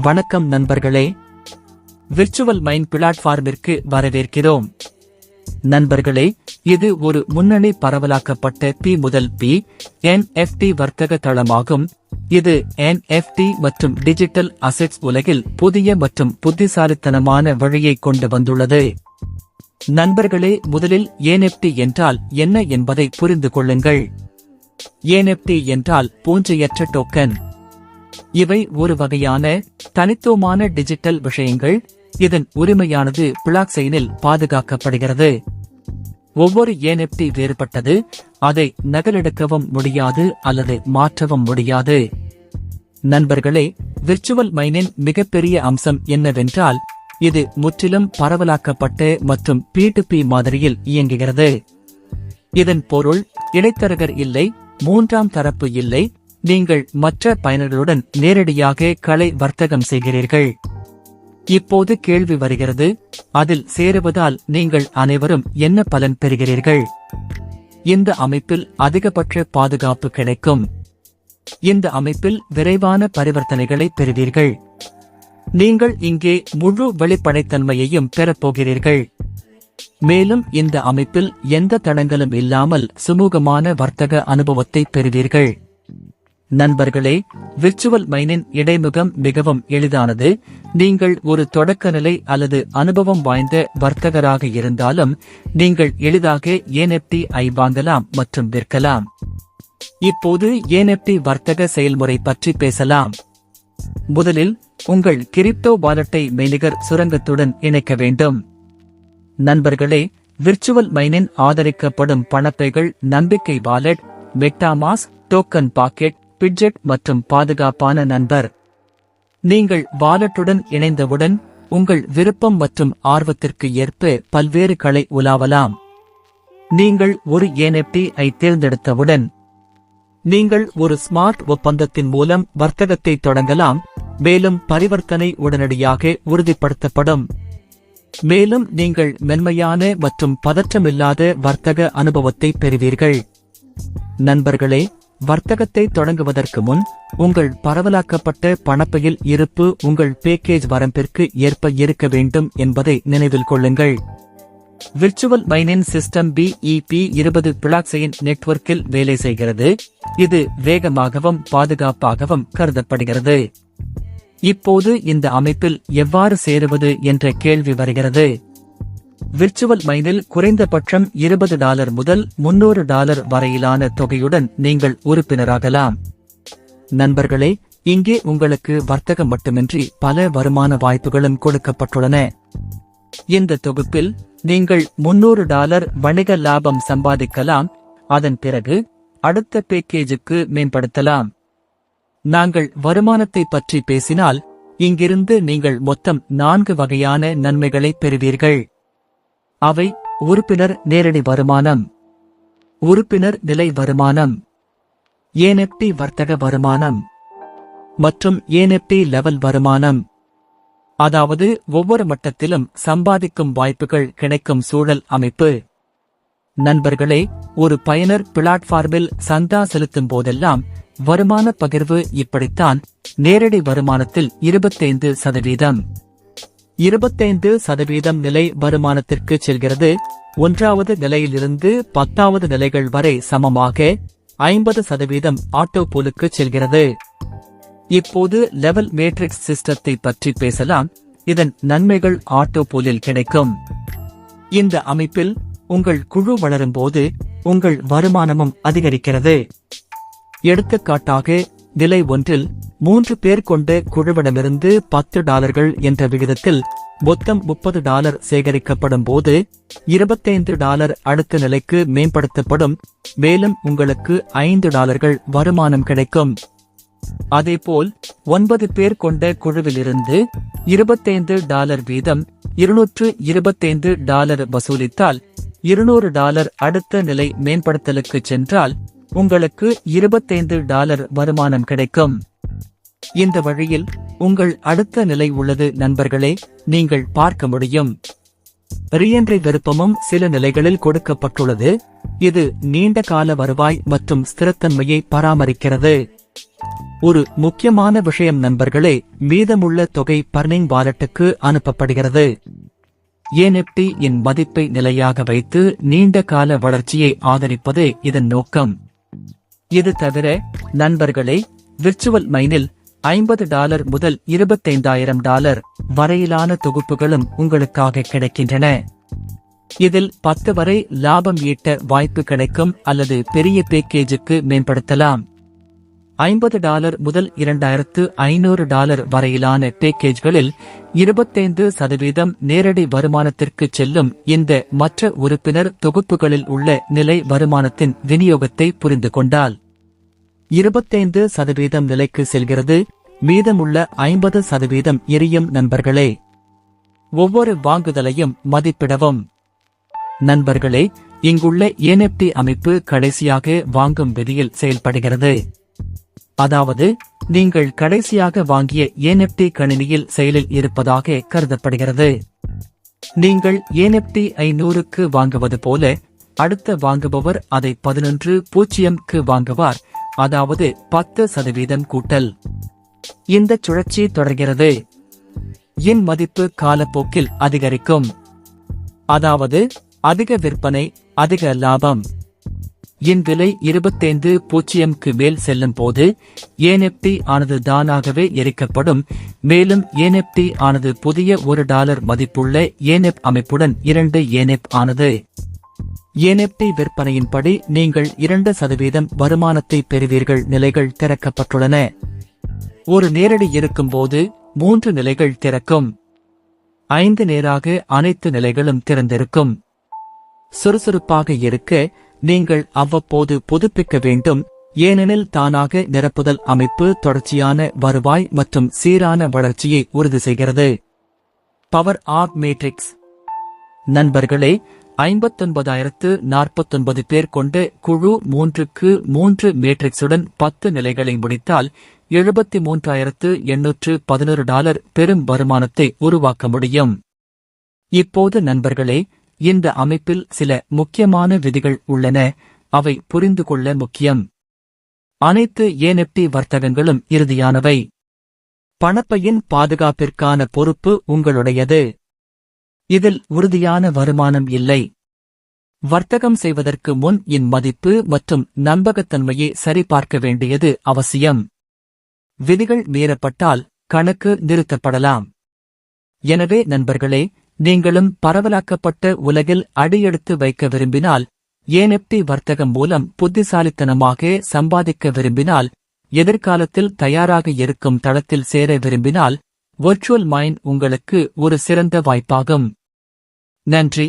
வணக்கம் நண்பர்களே, virtual mind பிளாட்ஃபார்மிற்கு வரவேற்கிறோம். நண்பர்களே, இது ஒரு முன்னணி பரவலாக்கப்பட்ட P முதல் P NFT வர்த்தக தளமாகும். இது NFT மற்றும் டிஜிட்டல் அசெட்ஸ் உலகில் புதிய மற்றும் புத்திசாலித்தனமான வழியை கொண்டு வந்துள்ளது. நண்பர்களே, முதலில் NFT என்றால் என்ன என்பதை புரிந்து கொள்ளுங்கள். NFT என்றால் பூஞ்சையற்ற டோக்கன். இவை ஒரு வகையான தனித்துவமான டிஜிட்டல் விஷயங்கள். இதன் உரிமையானது பிளாக்செயினில் பாதுகாக்கப்படுகிறது. ஒவ்வொரு NFT வேறுபட்டது. அதை நகலெடுக்கவும் முடியாது அல்லது மாற்றவும் முடியாது. நண்பர்களே, விர்ச்சுவல் மைனின் மிகப்பெரிய அம்சம் என்னவென்றால், இது முற்றிலும் பரவலாக்கப்பட்ட மற்றும் P2P மாதிரியில் இயங்குகிறது. இதன் பொருள், இடைத்தரகர் இல்லை, மூன்றாம் தரப்பு இல்லை. நீங்கள் மற்ற பயனர்களுடன் நேரடியாக கலை வர்த்தகம் செய்கிறீர்கள். இப்போது கேள்வி வருகிறது, அதில் சேருவதால் நீங்கள் அனைவரும் என்ன பலன் பெறுகிறீர்கள்? இந்த அமைப்பில் அதிகபட்ச பாதுகாப்பு கிடைக்கும். இந்த அமைப்பில் விரைவான பரிவர்த்தனைகளை பெறுவீர்கள். நீங்கள் இங்கே முழு வெளிப்படைத்தன்மையையும் பெறப்போகிறீர்கள். மேலும் இந்த அமைப்பில் எந்த தடங்களும் இல்லாமல் சுமூகமான வர்த்தக அனுபவத்தை பெறுவீர்கள். நண்பர்களே, விர்ச்சுவல் மைனின் இடைமுகம் மிகவும் எளிதானது. நீங்கள் ஒரு தொடக்கநிலை அல்லது அனுபவம் வாய்ந்த வர்த்தகராக இருந்தாலும் நீங்கள் எளிதாக NFT ஐ வாங்கலாம் மற்றும் விற்கலாம். இப்போது NFT வர்த்தக செயல்முறை பற்றி பேசலாம். முதலில் உங்கள் கிரிப்டோ வாலெட்டை மெய்நிகர் சுரங்கத்துடன் இணைக்க வேண்டும். நண்பர்களே, விர்ச்சுவல் மைனின் ஆதரிக்கப்படும் பணப்பைகள் நம்பிக்கை wallet, MetaMask, token pocket, Bitget மற்றும் பாதுகாப்பான நண்பர். நீங்கள் வாலெட்டுடன் இணைந்தவுடன் உங்கள் விருப்பம் மற்றும் ஆர்வத்திற்கு ஏற்ப பல்வேறு களை உலாவலாம். நீங்கள் ஒரு NFT ஐ தேர்ந்தெடுத்தவுடன் நீங்கள் ஒரு ஸ்மார்ட் ஒப்பந்தத்தின் மூலம் வர்த்தகத்தை தொடங்கலாம். மேலும் பரிவர்த்தனை உடனடியாக உறுதிப்படுத்தப்படும். மேலும் நீங்கள் மென்மையான மற்றும் பதற்றமில்லாத வர்த்தக அனுபவத்தை பெறுவீர்கள். நண்பர்களே, வர்த்தகத்தை தொடங்குவதற்கு முன் உங்கள் பரவலாக்கப்பட்ட பணப்பையில் இருப்பு உங்கள் பேக்கேஜ் வரம்பிற்கு ஏற்ப இருக்க வேண்டும் என்பதை நினைவில் கொள்ளுங்கள். விர்ச்சுவல் மைனின் சிஸ்டம் BEP20 பிளாக்செயின் நெட்வொர்க்கில் வேலை செய்கிறது. இது வேகமாகவும் பாதுகாப்பாகவும் கருதப்படுகிறது. இப்போது இந்த அமைப்பில் எவ்வாறு சேருவது என்ற கேள்வி வருகிறது. விர்ச்சுவல் மைனில் குறைந்தபட்சம் $20 முதல் $300 வரையிலான தொகையுடன் நீங்கள் உறுப்பினராகலாம். நண்பர்களே, இங்கே உங்களுக்கு வர்த்தகம் மட்டுமின்றி பல வருமான வாய்ப்புகளும் கொடுக்கப்பட்டுள்ளன. இந்த தொகுப்பில் நீங்கள் $300 வணிக லாபம் சம்பாதிக்கலாம். அதன் பிறகு அடுத்த பேக்கேஜுக்கு மேம்படுத்தலாம். நாங்கள் வருமானத்தை பற்றி பேசினால், இங்கிருந்து நீங்கள் மொத்தம் 4 வகையான நன்மைகளை பெறுவீர்கள். அவை உறுப்பினர் நேரடி வருமானம், உறுப்பினர் நிலை வருமானம், NFT வர்த்தக வருமானம் மற்றும் NFT லெவல் வருமானம். அதாவது ஒவ்வொரு மட்டத்திலும் சம்பாதிக்கும் வாய்ப்புகள் கிடைக்கும் சூழல் அமைப்பு. நண்பர்களே, ஒரு பயனர் பிளாட்ஃபார்மில் சந்தா செலுத்தும் போதெல்லாம் வருமான பகிர்வு இப்படித்தான். நேரடி வருமானத்தில் 25%, 25% நிலை வருமானத்திற்கு செல்கிறது. 1வது நிலையிலிருந்து 10வது நிலைகள் வரை சமமாக 50% ஆட்டோ பூலுக்கு செல்கிறது. இப்போது லெவல் மேட்ரிக்ஸ் சிஸ்டத்தை பற்றி பேசலாம். இதன் நன்மைகள் ஆட்டோ பூலில் கிடைக்கும். இந்த அமைப்பில் உங்கள் குழு வளரும் போது உங்கள் வருமானமும் அதிகரிக்கிறது. எடுத்துக்காட்டாக, நிலை 1இல் 3 பேர் கொண்ட குழுவிடமிருந்து $10 என்ற விகிதத்தில் மொத்தம் $30 சேகரிக்கப்படும் போது $25 அடுத்த நிலைக்கு மேம்படுத்தப்படும். மேலும் உங்களுக்கு $5 வருமானம் கிடைக்கும். அதேபோல் 9 பேர் கொண்ட குழுவிலிருந்து $25 வீதம் $225 வசூலித்தால் $200 அடுத்த நிலை மேம்படுத்தலுக்கு சென்றால் உங்களுக்கு $25 வருமானம் கிடைக்கும். இந்த வழியில் உங்கள் அடுத்த நிலை உள்ளது. நண்பர்களே, நீங்கள் பார்க்க முடியும். ரீஎன்ட்ரி விருப்பமும் சில நிலைகளில் கொடுக்கப்பட்டுள்ளது. இது நீண்ட கால வருவாய் மற்றும் ஸ்திரத்தன்மையை பராமரிக்கிறது. ஒரு முக்கியமான விஷயம் நண்பர்களே, மீதமுள்ள தொகை பர்னிங் வாலெட்டுக்கு அனுப்பப்படுகிறது. NFT இன் மதிப்பை நிலையாக வைத்து நீண்ட கால வளர்ச்சியை ஆதரிப்பதே இதன் நோக்கம். இது தவிர நண்பர்களே, விர்ச்சுவல் மைனில் $50 முதல் $25,000 வரையிலான தொகுப்புகளும் உங்களுக்காக கிடைக்கின்றன. இதில் 10 வரை லாபம் ஈட்ட வாய்ப்பு கிடைக்கும் அல்லது பெரிய பேக்கேஜுக்கு மேம்படுத்தலாம். $50 முதல் $2,500 வரையிலான பேக்கேஜ்களில் 25% நேரடி வருமானத்திற்கு செல்லும். இந்த மற்ற உறுப்பினர் தொகுப்புகளில் உள்ள நிலை வருமானத்தின் விநியோகத்தை புரிந்து கொண்டால் 25% நிலைக்கு செல்கிறது, மீதமுள்ள 50% எரியும். நண்பர்களே, ஒவ்வொரு வாங்குதலையும் மதிப்பிடவும். நண்பர்களே, இங்குள்ள NFT அமைப்பு கடைசியாக வாங்கும் விதியில் செயல்படுகிறது. அதாவது, நீங்கள் கடைசியாக வாங்கிய NFT கணினியில் செயலில் இருப்பதாக கருதப்படுகிறது. நீங்கள் NFT 500க்கு வாங்குவது போல அடுத்த வாங்குபவர் அதை 11.0க்கு வாங்குவார், அதாவது 10% கூட்டல். இந்த சுழற்சி தொடர்கிறது. இன் மதிப்பு காலப்போக்கில் அதிகரிக்கும். அதாவது அதிக விற்பனை, அதிக லாபம். இன் விலை 25.0க்கு மேல் செல்லும் போது NFT ஆனது தானாகவே எரிக்கப்படும். மேலும் NFT ஆனது புதிய $1 மதிப்புள்ள NFT அமைப்புடன் 2 NFT ஆனது. NFT விற்பனையின்படி நீங்கள் 2% வருமானத்தை பெறுவீர்கள். நிலைகள் திறக்கப்பட்டுள்ளன. ஒரு நேரடி இருக்கும்போது 3 நிலைகள் திறக்கும். 5 நேராக அனைத்து நிலைகளும் திறந்திருக்கும். சுறுசுறுப்பாக இருக்க நீங்கள் அவ்வப்போது புதுப்பிக்க வேண்டும், ஏனெனில் தானாக நிரப்புதல் அமைப்பு தொடர்ச்சியான வருவாய் மற்றும் சீரான வளர்ச்சியை உறுதி செய்கிறது. Power of matrix. நண்பர்களே, 59,049 பேர் கொண்ட குழு 3க்கு 3 மேட்ரிக்ஸுடன் 10 நிலைகளை முடித்தால் $73,811 பெரும் வருமானத்தை உருவாக்க முடியும். இப்போது நண்பர்களே, இந்த அமைப்பில் சில முக்கியமான விதிகள் உள்ளன. அவை புரிந்து கொள்ள முக்கியம். அனைத்து NFT வர்த்தகங்களும் இறுதியானவை. பணப்பையின் பாதுகாப்பிற்கான பொறுப்பு உங்களுடையது. இதில் உறுதியான வருமானம் இல்லை. வர்த்தகம் செய்வதற்கு முன் இன் மதிப்பு மற்றும் நம்பகத்தன்மையை சரிபார்க்க வேண்டியது அவசியம். விதிகள் மீறப்பட்டால் கணக்கு நிறுத்தப்படலாம். எனவே நண்பர்களே, நீங்களும் பரவலாக்கப்பட்ட உலகில் அடியெடுத்து வைக்க விரும்பினால், NFT வர்த்தகம் மூலம் புத்திசாலித்தனமாக சம்பாதிக்க விரும்பினால், எதிர்காலத்தில் தயாராக இருக்கும் தளத்தில் சேர விரும்பினால், விர்ச்சுவல் மைன் உங்களுக்கு ஒரு சிறந்த வாய்ப்பாகும். நன்றி.